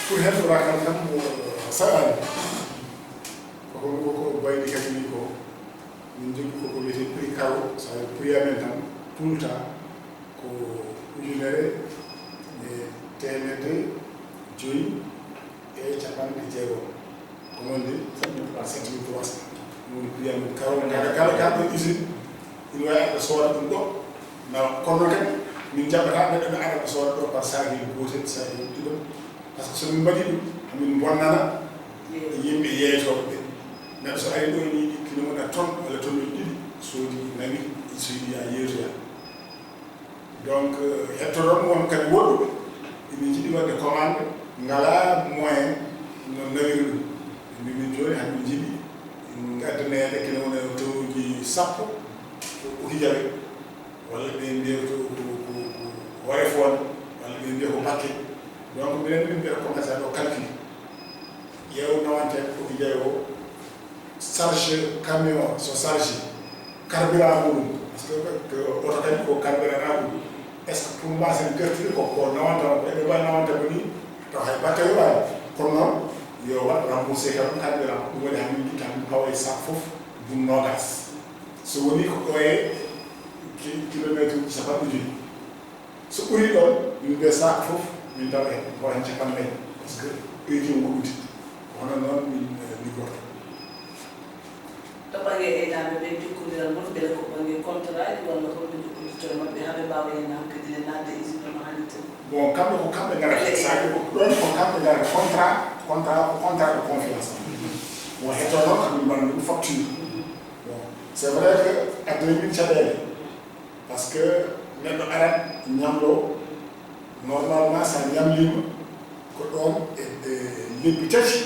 pour heɓɓora kam tan saɗani koko bayɗi kadi ni ko min jogui koko wiyete prix kaw sa prix amen tan tout le temps ko ujunere e temedde joyi e capanɗe jeegom ko noon de 7300 ɗum prix amen kaw kala kalɗo usine ina wawi aɗa sooda ɗum ɗo nawa kono kadi min jaɓata neɗɗo ne ara ɗo sooda ɗo par sahil gotel sahil ɗiɗo par ce que somin mbaɗi ɗum hamin bonnana yimɓe yeeytoɓe ɓe neɗɗo so ari ɗo ni kilo moɗa tonne walla tonnuji ɗiɗi soodi nawi so yiɗi ya yeetoya donc hettoɗon won kadi woɗɗuɓe ina jiɗi wadde commande ngala moyen no nawiri ɗum min joni hamin jiɗi gaddaneɗe kene wona tonnuji sappo ko hijaɓe walla ɓe mbiya ko Oréfondé walla ɓe mbiya ko Bakke donc minen min mbiya commencé aɗo calcule yeew nawante ko hijaɓe o charge camion so charge carburant muɗum par ce que oto kadi ko carburant na ɗum est ce que pour mbasen gertude ko nawanta ko eɓe mbawi nawanta ko ni taw hay batte yoɓani kono noon yo wat remboursé kam carburant ɗum waɗi hamin guitta hamin pawa e sac foof ɗum nogas so woni ko ɓooye kilométre uji capanɗe joyi so ɓuri ɗon min mbiya sac foof min tawa hen ko hen capannayyi par ce que ɓeydi o woɗɗude hono noon min liggorto to ɓange eynaɓe ɓe jokkodiral mon beele ko ɓange contrat ji walla holno jokkodittore maɓɓe haaɓe mbawa hen hankkadine nadde usine no hannirta bon kamɓe ko kamɓe garata saki ɗon ko kamɓe garata contrat de confiance bon hetto noon kamin mbaɗa ɗum facture bon c' est vrai que adduna min caɗele par ce que neɗɗo arat ñamlo normalement sa ñamlima ko ɗon e lebbi tati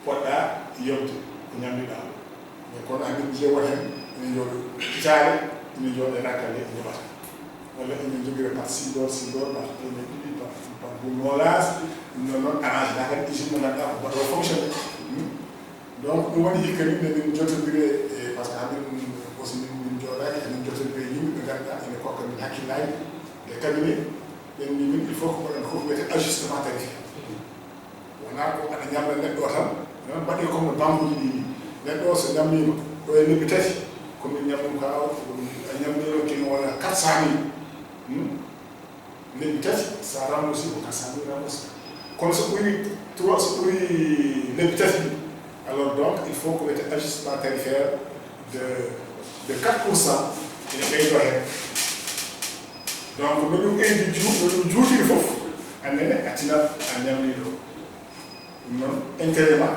poɗɗa yewde ko ñamliɗa mais kono amin ƴeewat hen ene jooɗo jaare ene jooɗo rakkale e joɓata walla enen jogui par 6 heures par temed ɗiɗi par nogas ɗum ɗon noon arrange da kadi usine mo ganduɗa ko mbaɗo fonctionné donc ɗum waɗi hikka ni min jotodire par ce que hamin aussi min jooɗaki emin jotodire yimɓe ɓe ganduɗa ene kokka min hakkillaji e cabinet ɓen mbi min il faut ko waɗan fof wiyete ajustement tarifaire wona ko aɗa ñamla neɗɗo o tan non mbaɗi comme no banque uji ɗi neɗɗo o so ñamlima ɗo e lebbi tati komin ñamɗum ka a ñamlino kino wona 400 000 lebbi tati sa remboursé ko 400 000 remboursé kono so ɓuri 3 so ɓuri lebbi tati alors donc il faut ko wiyete ajustement tarifaire de 4% ene ɓeydo hen donc no ɗum ɓeydi no ɗum juutiri fof annene attinat a ñamliɗo ɗum noon intérêt ma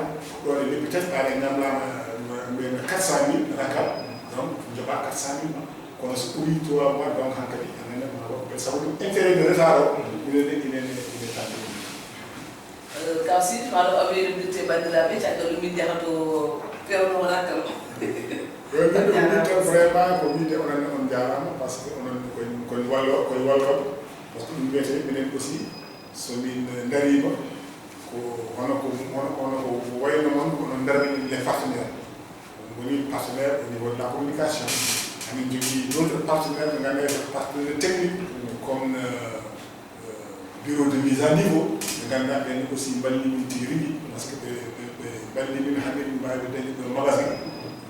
ɗon e lebbi tati aɗa ñamlama mbiyeme 400 000 rakal donc joɓa 400 000 ma kono so ɓuri 3 mois donc hankkadi annene ma waɓɓe sabu ɗum intérêt de retard o ine tande kaw sidi maɗo aɓeyde mbitte bandiraɓe caggal ɗum min jahato pewno rakkal min tan vraiment ko wiide ononne on jarama par ce que onon koye walloɓe par ce que ɗum wiyete minen aussi somin darima ko hono ko wayno noon onon darani les partenaires woni partenaire au niveau de la communication amin jogui d' autres partenaires ɓe ganduɗa partenaire technique comme bureau de mise à niveau ɓe ganduɗa ɓen aussi mballi min tigi rigui par ce que ɓe mballi min hande min mbawi dañi ɗo magasin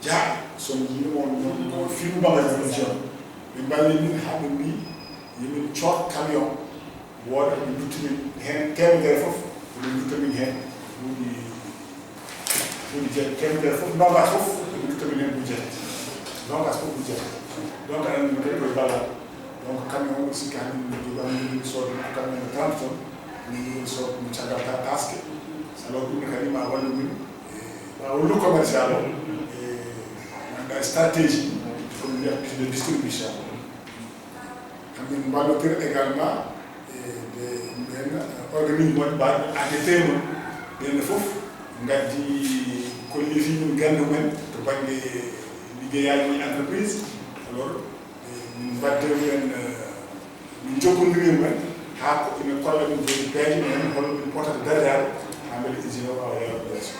jaa son yimimo no film magasin ɗum jon ɓe mballi min ha ɓe mbi yomin coot camion wooda ɓe duttimin hen temedere foof ɓe duttamin hen ɓuuɗi jeeɗi temedere foof nogas foof ɓe duttamin hen ɓuuɗi jeeɗi nogas foof ɓuuɗi jeeɗi donc aɗa andi kadi koye ballal donc camion o sikki hande min jogamin soode ko camion de 30 tonnes min jogui sood min caggalta taske alors ɗum ne kadi ma wallu min ma wallu commercial o e stratégie pour de distribution min mballotira également ɓen organisme wonɓe mbaɗo ADP mon ɓenne fof gaddi kollifi min gandu men to banggue liggeyaji entreprise alors min mbadde men min jokkodiri men ha ko ina kolla min joni peeje men holno min potata darade ha beele usine o wawa yawde yesso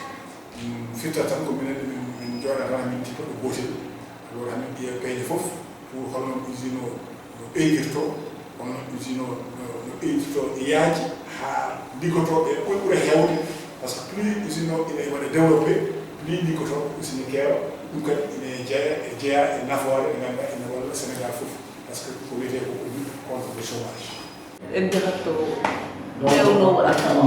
firta tan ko minen min jooɗata min tippa ɗo gotel alors hamin ƴeewa peeje fof pour holno usine o no ɓeygirto holno usine o no ɓeydito yaaji ha liggotoɓe ɓuri hewde par ce que plus usine o ine waɗa développé plus liggotoɓe usine keewa ɗum kadi ine jeeya e nafoore ɓe ganduɗa ene walla Sénégal fof par ce que ko wiyete ko lutte contre le chômage. en jahatto ƴewnowo akkawa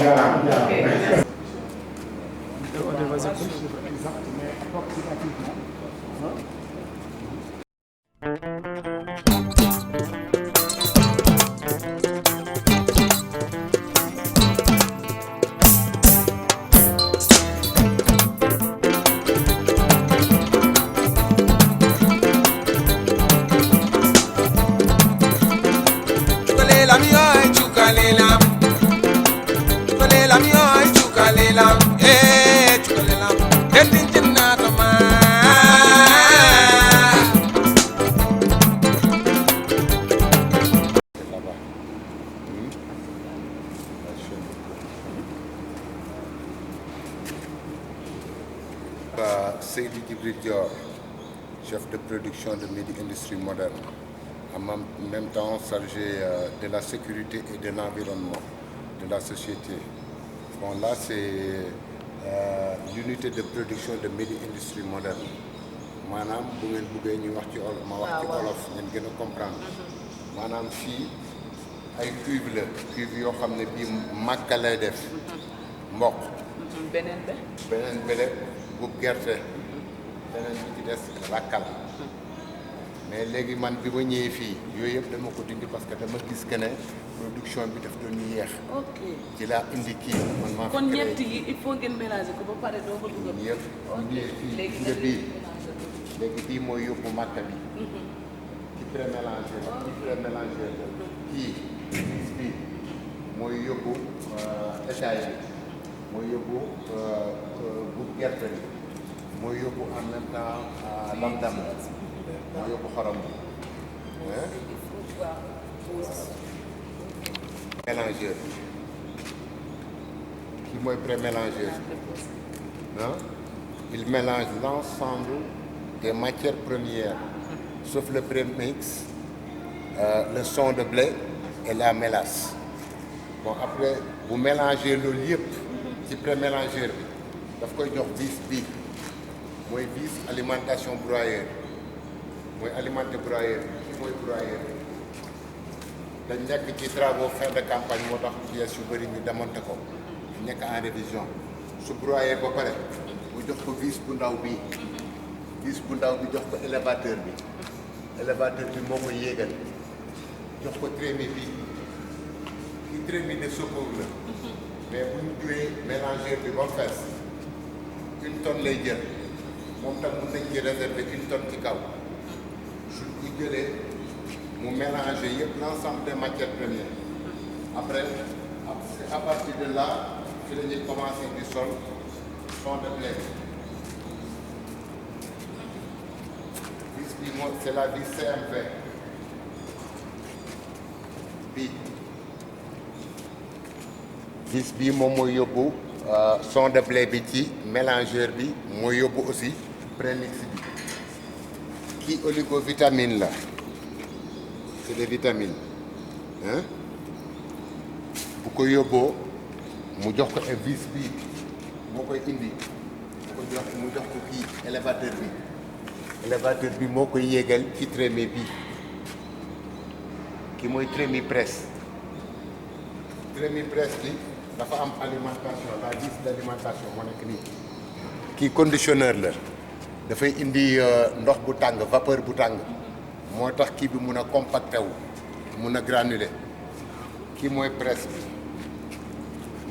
Seydi Djibril Dior, chef de production de Midi Industrie Moderne, en même temps chargé de la sécurité et de l'environnement de la société. Bon, là, c'est l'unité de production de Midi Industrie Moderne. Maanaam bu ngeen bëggee ñu wax ci olof ma wax ci olof ngeen gën a comprendre maanaam fii ay cuve la cuve yoo xam ne bii màkka lay def mboq. beneen bele bu gerte. beneen bi ci des rakkal mais léegi man bi ma ñëwee fii yooyu yëpp dama ko dindi parce que dama gis que ne production bi daf doon yéex. ok ci laa indi kii man maa. kon ñett yi il faut ngeen mélanger ko ba pare doo ko dugal. yëpp bu ñëwee fii nga bii léegi bii mooy yóbbu màkka bi. ci pré-mélangé ci pré-mélangé kii bii mooy yóbbu étail bi mooy yóbbu bu gerte bi. mooy yóbbu en même temps lam-dam mooy yóbbu xorom bi mélangeur kii mooy pré-mélangeur ah il mélange l'ensemble des matières premières sauf le pré-mix le son de blé et la mélasse bon après bu mélanger loolu yëpp ci pré-mélangeur bi daf koy jox vis bi mooy vis alimentation broyeur mooy alimenter broyeur bi mooy broyeur dañ nekk ci travaux fin de campagne moo tax pièces yu bëri ñu démonté ko nekk en révision su broyé ba pare mu jox ko vis bu ndaw bi jox ko élévateur bi moo koy yéegal jox ko trémie bi ci trémie de secours la mais bu ñu joué mélangeur bi ba fees 1 tonne lay jël moom tam mën nañ ci réserver 1 tonne ci kaw suñ ko jëlee mu mélanger yëpp l'ensemble des matières premières après à partir de là fi la ñuy commencer di sol son de blé vis bi moo c'est la vis CMV bii vis bii moom mooy yóbbu son de blé bi ci mélangeur bi mooy yóbbu aussi prémix bi kii oligovitamine la c'est des vitamines hein bu ko yóbboo mu jox ko vis bi moo koy indi mu jox ko kii élévateur bi moo koy yéegal ci trémie bi ki mooy trémie presse bi dafa am alimentation la vis d'alimentation moo nekk nii kii conditionneur la dafay indi ndox bu tàng vapeur bu tàng moo tax kii bi mun a compacté wu mun a granulé kii mooy presse bi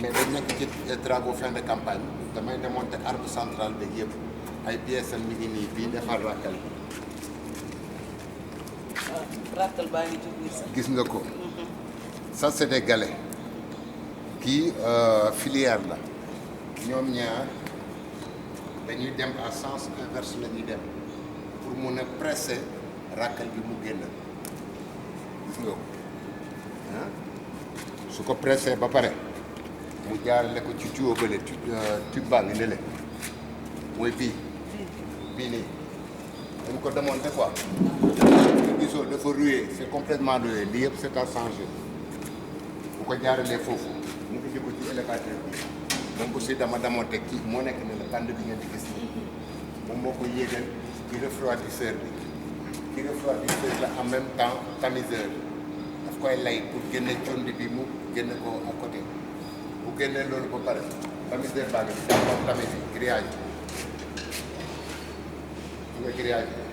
mais dañ nekk ci travaux fin de campagne damay démonter arbre central beeg yëpp ay pièces am mi ngi nii bii defar rakkal bi. rakkal baa ngi ci biir sax. gis nga ko. ça c'est des galets. kii filière la ñoom ñaar dañuy dem à sens inverse la ñuy dem pour mun a presser rakkal bi mu génn gis nga ko ah su ko pressé ba pare mu jaarale ko ci tuyau bële tube baa ngi ne mooy bii nii dañ ko démonté quoi gisoo dafa rouillé c'est complètement rouillé lii yëpp c'est à changer bu ko jaaralee foofu mu indi ko ci élévateur bi moom aussi dama démonté kii moo nekk ne la bande bi ngeen di gis nii moom moo ko yéegal ci refroidisseur bi ci refroidisseur la en même temps tamiseur daf koy lay pour génne condi bi mu génne ko à côté bu génnee loolu ba pare tamiseur baa ngi daa moom tamis grillage bi nga grillage bi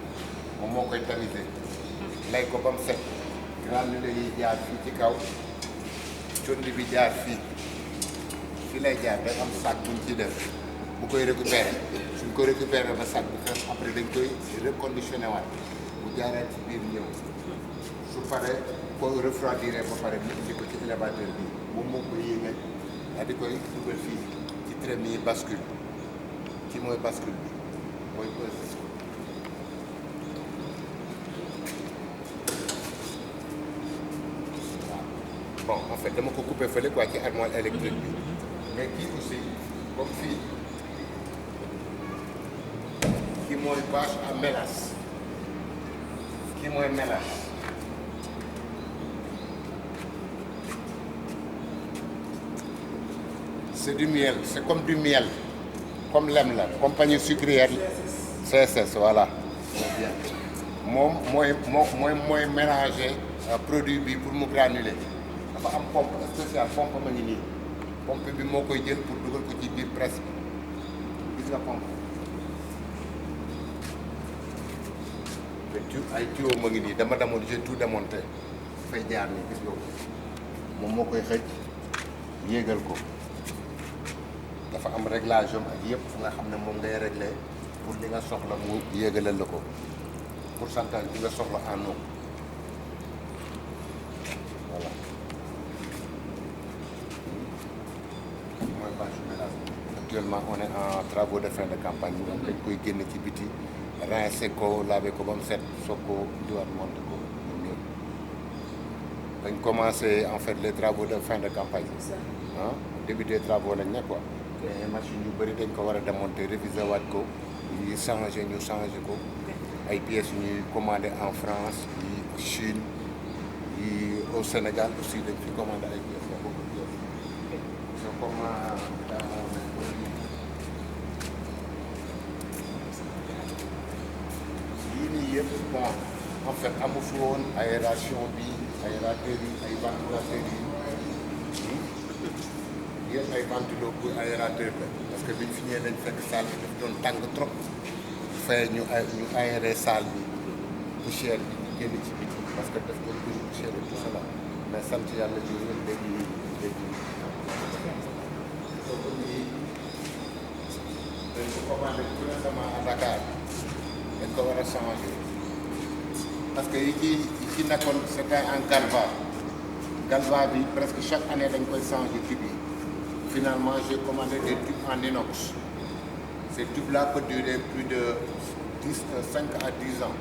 moom moo koy tamiser lay ko ba mu set granulé yi jaar fii ci kaw condi bi jaar fii lay jaar day am sac buñ ci def bu koy récupérer suñ ko récupérer ba sac bi fees après dañ koy reconditionné waat bu jaaraat ci biir ñëw su paree ko refroidir ba pare ñu indi ko ci élévateur bi moom moo koy yéegal daal di koy dugal fii ci trémi yi bascule ci mooy bascule bi mooy pause. Bon en fait dama ko coupé fële quoi ci armoire électrique bi mais kii aussi comme fii kii mooy bâche à mélasse kii mooy mélasse c'est du miel c'est comme du miel comme lem la compagnie sucrière CSS voilà moom mooy mélanger produit bi pour mu granuler dafa am pompe spéciale pompe ma ngi nii pompe bi moo koy jël pour dugal ko ci biir presse bi gis nga pompe te ay tuyau ma ngi nii dama demoon j'ai tout démonté fay jaar nii gis nga ko moom moo koy xëcc yéegal ko dafa am réglage am ak yëpp fu nga xam ne moom ngay réglé pour li nga soxla mu yéegalal la ko pourcentage bi nga soxla en eau voilà. Actuellement on est en travaux de fin de campagne moom dañ koy génne ci biti rincé ko laver ko ba mu set soog ko diwaat monté ko ñoom ñëpp dañ commencé en fait les travaux de fin de campagne ah début des travaux lañ ne quoi mais machine yu bëri dañ ko war a démonter réviser waat ko yi changé ñu changé ko ay pièces ñuy commandé en France yi Chine yi au Sénégal aussi dañ fi commandé ay pièces beaucoup de pièces je commande yii nii yëpp bon en fait amu fi woon aération bi aérateur yi ay ventilateur yi yëpp ay ventilo pour aérateur la parce que biñ fi ñëwee dañ fekk salle bi daf doon tàng trop fay ñu aéré salle bi poussière bi ñu génn ci biti parce que daf doon bëri poussière et tout cela mais sant yàlla ji léegi dañ ko commandé tout récemment à Dakar dañ ko war a changé parce que yi ci nekkoon c'était en galva bi presque chaque année dañ koy changé tube yi finalement j'ai commandé des tubes en inox ces tubes là peuvent durer plus de 5 à 10 ans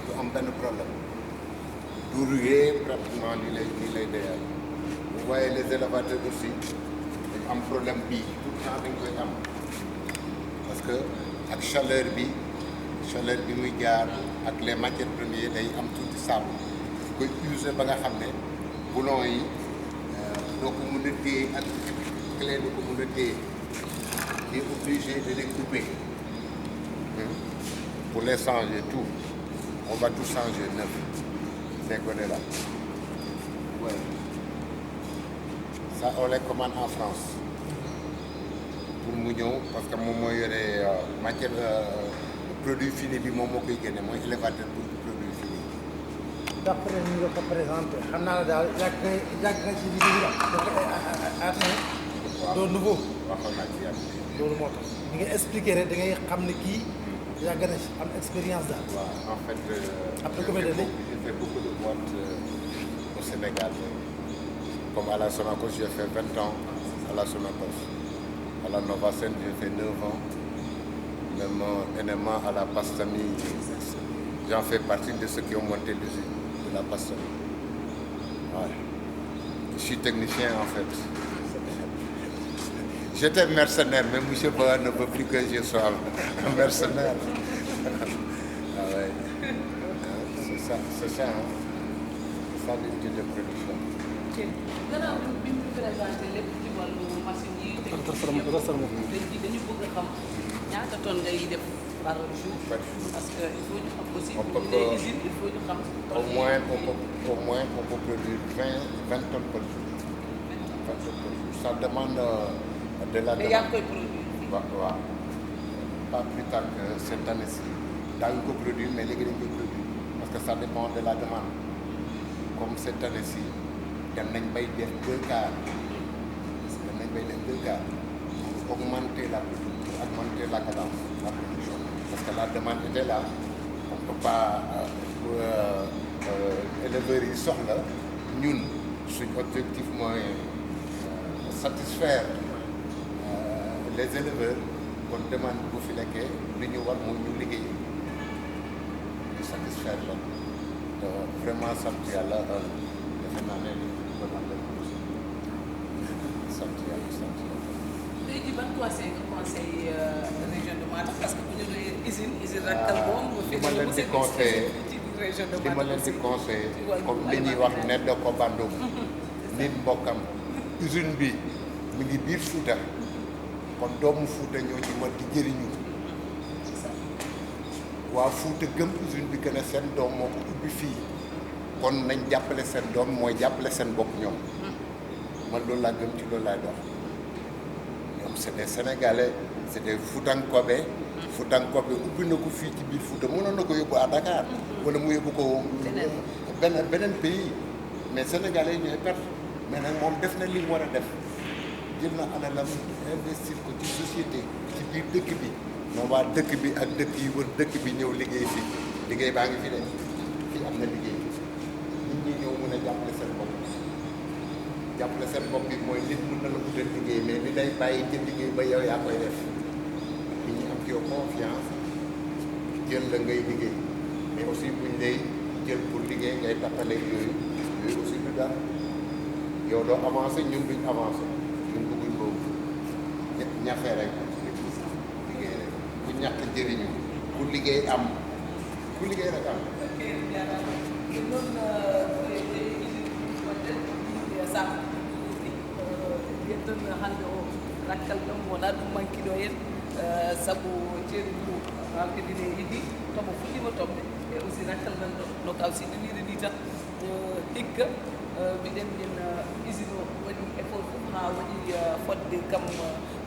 du am benn problème du rouiller pratiquement lii lay deyal vous voyez les élévateurs aussi dañ am problème bii tout le temps dañ koy am parce que ak chaleur bi muy jaar ak les matières premières day am tuuti sable koy user ba nga xam ne boulon yi doo ko mën a téye ak clé doo ko mën a téye qui est obligé de les couper pour les changer tout on va tout changer neuf ces côtés là ouais. Ça on les commande en France pour mu ñëw parce que moom mooy yore matière produit fini bi moom moo koy génne mooy élévateur pour produit fini. d'après ni nga ko présenté xam naa la daal yàgg nga ci liggéey bi doo nouveau. waxoon naa ci yàgg. loolu moo tax ni nga expliqué rek da ngay xam ne kii yàgg na ci am expérience daal. waaw en fait. après combien d'années j'ai fait beaucoup de boîtes au Sénégal comme à la Sonacos j'ai fait 20 ans à la Sonacos. À la Novacène, j'ai fait 9 ans. Même NMA à la Pastami, j'en fais partie de ceux qui ont monté l'usine de la Pastami. Ouais. Je suis technicien en fait. J'étais mercenaire, mais M. Boa ne veut plus que je sois un mercenaire. Ah ouais. C'est ça, hein. C'est ça l'unité de production. ok gannaaw bi ñu présenté lépp ci wàllu dañu bëgg a xam ñaata tonnes ngay def par jour. Parce que il faut ñu xam aussi pour les usines il faut ñu xam. Au moins on peut produire 20 tonnes par jour. 20 tonnes par jour. Ça demande de la demande. Mais yaa ngi koy produire. waaw pas plus tard que cette année-ci daañu ko produire mais léegi dañ koy produire parce que ça dépend de la demande. Comme cette année-ci dem nañ bay def 2 quarts pour augmenter la production, augmenter la cadence, la production. Parce que la demande était là. On ne peut pas éleveurs yi soxla ñun suñ objectif mooy satisfaire les éleveurs kon demande bu fi nekkee li ñu war mooy ñu liggéey ñu satisfaire la vraiment sant yàlla defe naa ne sant yàlla. léegi ban conseil nga conseil région de Matam parce que bu ñu nee usine rakkal moom. li ma leen di conseillé région de li ma leen di conseillé comme li ñuy wax ne da ko bandum nit mbokkam usine bi mi ngi biir Fuuta kon doomu Fuuta ñoo ci war di jëriñu waa Fuuta gëm usine bi gën a seen doom moo ko ubbi fii kon nañ jàppale seen doom mooy jàppale seen bopp ñoom man loolu laa gëm ci loolu laay dox ñoom c'est des Sénégalais c'est des Fuutankobe ubbi na ko fii ci biir Fuuta mënoon na ko yóbbu à Dakar wala mu yóbbu ko beneen pays mais Sénégalais ñooy perte mais nag moom def na li mu war a def jël na alalam investir ko ci société ci biir dëkk bi moom waa dëkk bi ak dëkk yi wër dëkk bi ñëw liggéey fii liggéey baa ngi fi de fii am na liggéey nit ñi ñëw mën a jàppale seen bopp bi mooy nit mën na la utal liggéey mais li day bàyyi ci liggéey ba yow yaa koy def nit ñi am ci yow confiance jël la ngay liggéey mais aussi buñ lay jël pour liggéey ngay tappale yooyu aussi du dara yow doo avancé ñun duñ avancé ñun bëgguñ boobu ñafe rek liggéey rek ku ñàkk jëriñu ku liggéey am ku liggéey rek am. yetton hannde o rakkal ɗum wona ɗum mankiɗo en sabu ceeri ndu halkedine yiɗi tomo fuɗɗima toɓde e aussi rakkal nan ɗo no kaw si ɗumiri ni tan hikka mbiɗen min usine o waɗi effort fof ha waɗi fodde kam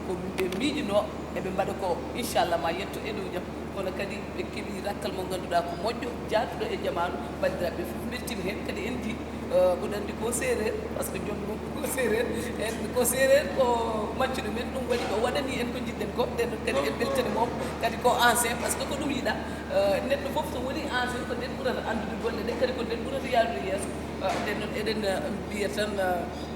ko ɓe miiƴuno eɓe mbaɗa ko inchallah ma yetto e dow jaam kono kadi ɓe keeɓi rakkal mo ngannduɗa ko moƴƴo jaaduɗo e jamanu bandiraɓe fof bettima hen kadi en di mboɗo anndi ko séréer par ce que joom ɗum ko séréer en ko séréer ko maccuɗo men ɗum waɗi ko waɗani en ko jiɗɗen ko nden ɗon kadi en beltani moom kadi ko ancien par ce que ko ɗum yiɗa neɗɗo fof so woni ancien ko nden ɓurata anndude golle ɗe kadi ko nden ɓurata yaarude yeeso nden noon eɗen mbiya tan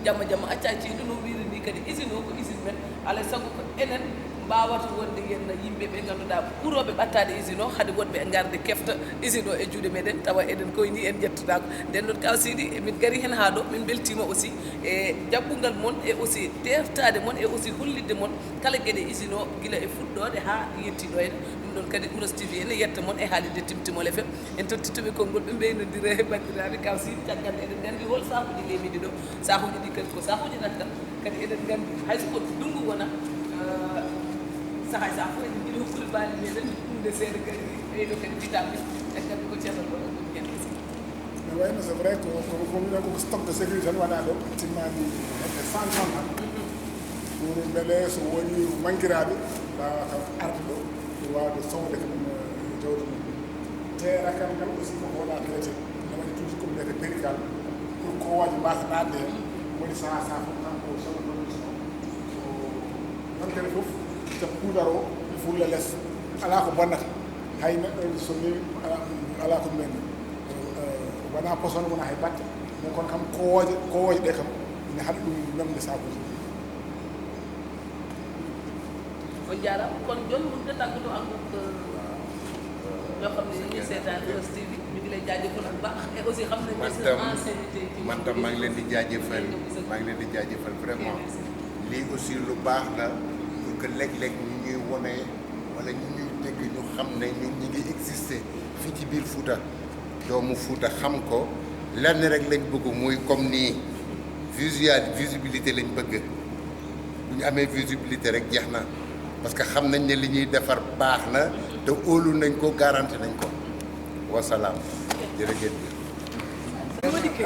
jamma jamma acca ceeɗu no wiiri ni kadi usine o ko usine men alay saago ko enen mbawata wonde yen yimɓe ɓe ngannduɗa ɓuroɓe ɓattade usine o haade wonɓe garde kefta usine o e juuɗe meɗen tawa eɗen koye ni en jettotako nden ɗon kaw siɗi min gari hen ha ɗo min beltima aussi e jaɓɓugal moon e aussi tertade moon e aussi hollidde moon kala gueɗe usine o guila e fuɗɗode ha yettiɗo hen ɗum ɗon kadi Uros TV ene yetta moon e haalirde Timtimol FM en tottitoɓe konngol ɓe mbeynodira e bandiraɓe kaw siɗi caggal eɗen gandi hol sahuji lemiɗi ɗo sahuji ɗi kadi ko sahuji nattal kadi eɗen gandi hayso ko ndungu wona sahay sa fof eɗen jiiɗi hokkude baali meɗen ɗumde seeɗa kadi ɓeyɗo kadi vitamine e gandi ko ceerno ɗo ɗum hen aussi no wayno c'est vrai ko minen koko stock de sécurité tan waɗa ɗo timmani hedde 100 tonnes tan pour beele so woni manquiraɓe mbawa kam arde ɗo pour wawde sowde kamen jawdi mum te rakkal ngal aussi koko waɗa traité ne waɗi toujours comme wiyete pérical pour kowaji mbasa ɗadde hen woni saha saha fof kanko sono production so yontere fof te poudar o fulla less ala ko bonnata hay neɗɗo so newi ala ko ɗumen wona poson wona hay batte mais kono kam kowoje ɗe kam ine haɗa ɗum memde sakuji on jarama kono joni wonde taggoto encore ñoo xam ne ñu seetaan Uros TV ñu ngi lay jaajëfal bu baax et aussi xam nañ ne sa ancienneté man tam maa ngi leen di jaajëfal vraiment lii aussi lu baax la pour que léeg-léeg ñu ñuy wone wala ñu ñuy dégg ñu xam ne ñun ñi ngi exister fii ci biir Fouta doomu Fouta xam ko lenn rek lañ bëgg muy comme nii visibilité lañ bëgg bu ñu amee visibilité rek jeex na parce que xam nañ ne li ñuy defar baax na te óolu nañ ko garanti nañ ko wasalaam jërëjëf.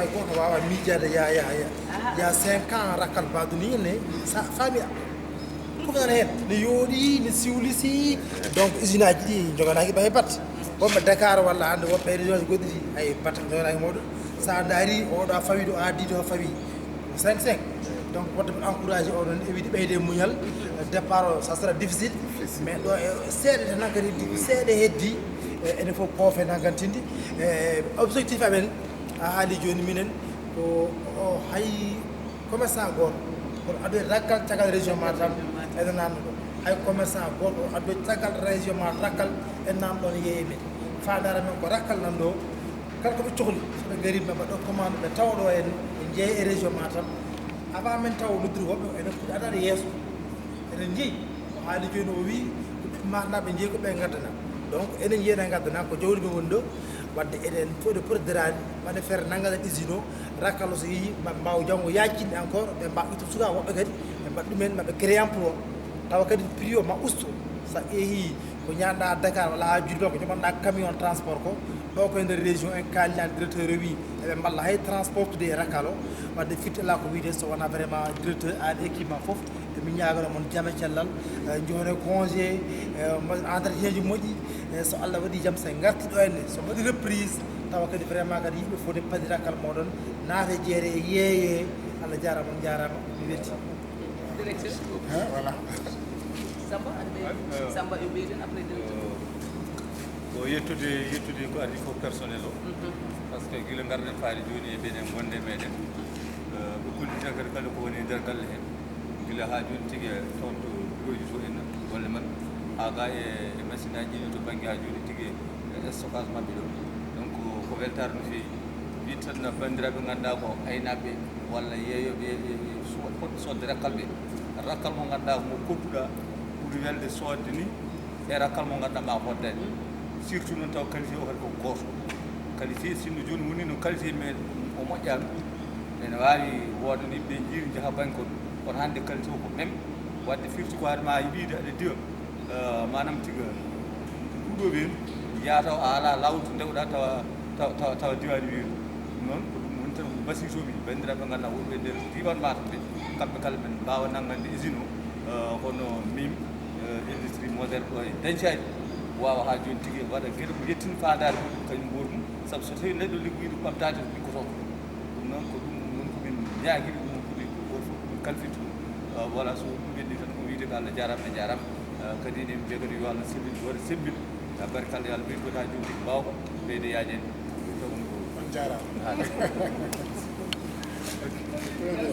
ay goto wawa miijade ya 5 ans rakkal baduni ne sa faami fof nana hen ne yooɗi ne siwlisi donc usine aji ɗi joganaki ɓay bat wonɓe Dakar walla hande wonɓe région ji goɗɗi ɗi ay bat joganaki mawɗo sa daari oɗo fawi ɗo addi ɗo fawi 5 donc woto encouragé oɗon e wiide ɓeyde muñal départ o ça sera difficile mais ɗo seeɗa tan naggati seeɗa heddi ene fof poofe naggantinde objectif amen a haali joni minen ko hay commerçant goto kono adoye rakkal caggal région Matam eɗen namno ɗo hay commerçant goto adoye caggal région Matam rakkal en namɗo no yeeyi men fandare men ko rakkal nan ɗo kala koɓe cohli soɓe gari ɓe mbaɗo commande ɓe tawɗo en ɓe jeeyi e région Matam avant men taw noddiri woɓɓe enen puɗi adade yeeso enen jeeyi o haali joni o wi mataɓe jeeyi ko ɓe gaddana donc enen jeyna gaddana ko jawdi men woni ɗo wadde eɗen fof de procédérani waɗe feere naggaɗen usine o rakkalo so yeehi maɓe mbawa janggo yaccinde encore ɓe mbawa itto suka woɓɓe kadi ɓe mbaɗa ɗumen maɓe créé emploi tawa kadi prix o ma usto sa yeehi ko ñanɗa Dakar walla ha Diourbel ko joɓanɗa camion transport ko ɗo koye nder région en kaalilani directeur o wi eɓe mballa hay transportude e rakkal o wadde firtela ko wiide so wona vraiment directeur an équipement foof emin ñagono moon jaama cellal jone congé entretien ji moƴƴi so Allah waɗi jaam sen garti ɗo henne so waɗi reprise tawa kadi vraiment kadi yimɓe foti padi rakkal moɗon naate jeere e yeeye Allah jarama on jarama mi welti directeur voilà Samba yo ɓeyden après directeur ko yettude ko adi fof personnel o par ce que gila garɗen faali joni e ɓeɗen gonde meɗen ɓe kullita kadi kala ko woni nder galle hen gila ha joni tigui toon to bureau ji to en golle mabɓe ha ga e machine aji ɗi to banggue ha joni tigui stockage mabɓe ɗo donc ko weltare no fewi wi tan bandiraɓe ganduɗa ko aynaɓe walla yeeyoɓe foti sodde rakkal ɓe rakkal mo ganduɗa mo kodduɗa ɓuuri welde sodde ni e rakkal mo ganduɗa ma hoddani surtout noon taw qualité o kadi ko goto qualité sinno joni woni no qualité men o moƴƴani ene wawi wooda no yimɓe jiiri jaaha banque o kono hande qualité o ko même wadde firti ko adema yiɗide aɗa diwa manam tiga huuɗoɓe en yataw a ala lawol to ndewɗa tawa diwani wiide noon ko ɗum woni tan basitoɓe bandiraɓe ganduɗa wonɓe nder diwan Matam ɓe kamɓe kala men mbawa naggande usine o hono mim industrie moderne ɗo e dañcaji wawa ha joni tigui waɗa gueɗe ko yettin fadade ɗum kañum ɓuuri ɗum saabu so tawi neɗɗo liggoyiɗo ɓamtade liggotoko ɗum noon ko ɗum noon komin ñaguiɗi ɗum koɗi goto fof komin kalfiti ɗum voilà so ɗum ɓenni tan ko wiide ko Allah jarama e jarama kadi ne mbiya kadi yo Allah sembin waɗa sembin barikalla yo Allah ɓeydoɗa joni tigui mbawko ɓeyde yaajede on jarama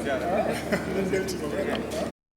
jarama min beltima vraiment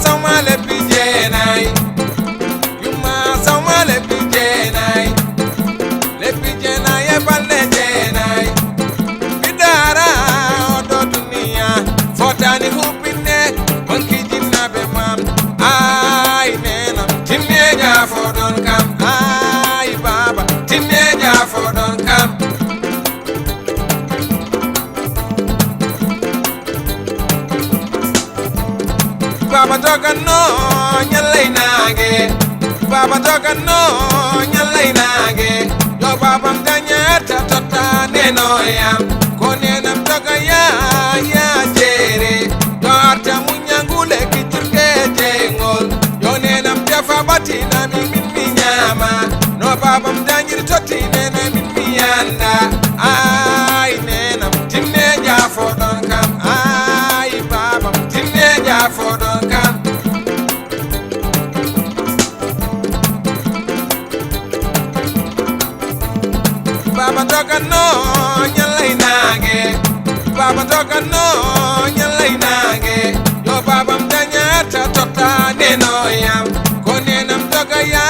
Sama le pije baba doga no nyalay nage baba doga no nyalay nage yo babam danyata tota neno yam ko nenam doga ya jere do arta munyangule kijurte jengol yo nenam jafa batina mi nyama no babam danyir toti nena mi yanda ay nenam tinne jafo don kam ay babam tinne jafo don kam baba doga no nyalay nage baba doga no nyalay nage yo babam danyata tota neno yam ko nenam doga ya